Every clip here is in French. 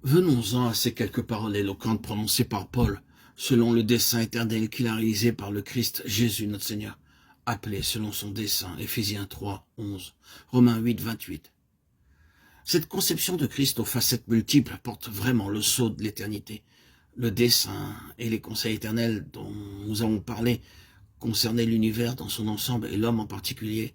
Venons-en à ces quelques paroles éloquentes prononcées par Paul, selon le dessein éternel qu'il a réalisé par le Christ Jésus notre Seigneur, appelé selon son dessein, Éphésiens 3, 11, Romains 8, 28. Cette conception de Christ aux facettes multiples porte vraiment le sceau de l'éternité. Le dessein et les conseils éternels dont nous avons parlé concernaient l'univers dans son ensemble et l'homme en particulier.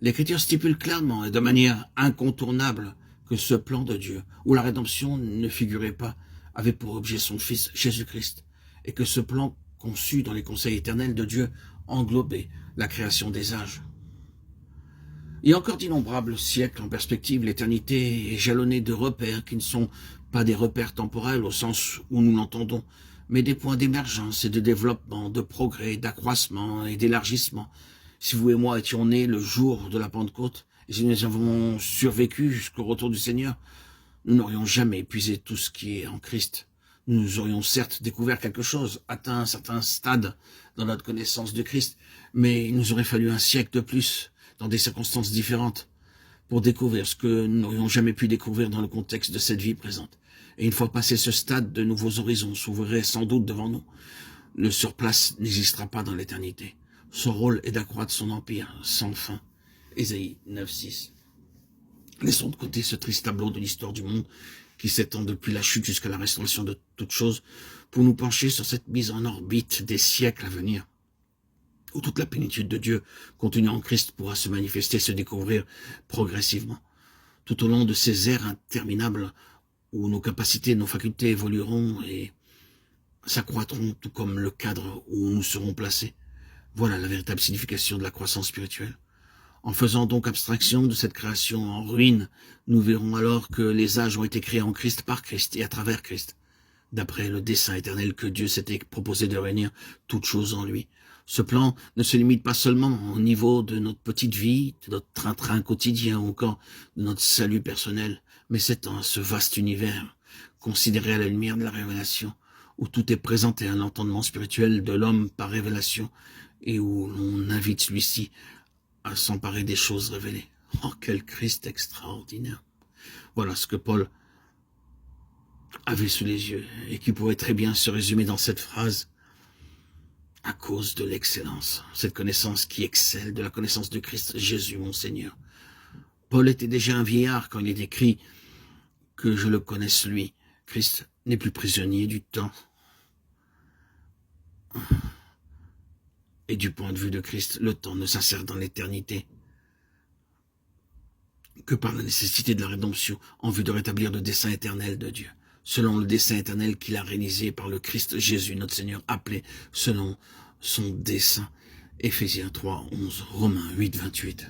L'Écriture stipule clairement et de manière incontournable que ce plan de Dieu, où la rédemption ne figurait pas, avait pour objet son Fils Jésus-Christ, et que ce plan conçu dans les conseils éternels de Dieu englobait la création des âges. Il y a encore d'innombrables siècles en perspective, l'éternité est jalonnée de repères qui ne sont pas des repères temporels au sens où nous l'entendons, mais des points d'émergence et de développement, de progrès, d'accroissement et d'élargissement. Si vous et moi étions nés le jour de la Pentecôte, et si nous avons survécu jusqu'au retour du Seigneur, nous n'aurions jamais épuisé tout ce qui est en Christ. Nous aurions certes découvert quelque chose, atteint un certain stade dans notre connaissance de Christ, mais il nous aurait fallu un siècle de plus, dans des circonstances différentes, pour découvrir ce que nous n'aurions jamais pu découvrir dans le contexte de cette vie présente. Et une fois passé ce stade, de nouveaux horizons s'ouvriraient sans doute devant nous. Le surplace n'existera pas dans l'éternité. Son rôle est d'accroître son empire sans fin. Ésaïe 9,6. Laissons de côté ce triste tableau de l'histoire du monde qui s'étend depuis la chute jusqu'à la restauration de toutes choses pour nous pencher sur cette mise en orbite des siècles à venir, où toute la plénitude de Dieu contenue en Christ pourra se manifester, se découvrir progressivement. Tout au long de ces ères interminables où nos capacités, nos facultés évolueront et s'accroîtront, tout comme le cadre où nous serons placés. Voilà la véritable signification de la croissance spirituelle. En faisant donc abstraction de cette création en ruine, nous verrons alors que les âges ont été créés en Christ, par Christ et à travers Christ, d'après le dessein éternel que Dieu s'était proposé de réunir toutes choses en lui. Ce plan ne se limite pas seulement au niveau de notre petite vie, de notre train-train quotidien ou encore de notre salut personnel, mais s'étend à ce vaste univers, considéré à la lumière de la révélation, où tout est présenté à l'entendement spirituel de l'homme par révélation et où l'on invite celui-ci à s'emparer des choses révélées. Oh, quel Christ extraordinaire! Voilà ce que Paul avait sous les yeux et qui pourrait très bien se résumer dans cette phrase: à cause de l'excellence, cette connaissance qui excelle de la connaissance de Christ Jésus mon Seigneur. Paul était déjà un vieillard quand il écrit que je le connaisse lui. Christ n'est plus prisonnier du temps. Et du point de vue de Christ, le temps ne s'insère dans l'éternité que par la nécessité de la rédemption en vue de rétablir le dessein éternel de Dieu, selon le dessein éternel qu'il a réalisé par le Christ Jésus, notre Seigneur, appelé selon son dessein. Éphésiens 3, 11, Romains 8, 28.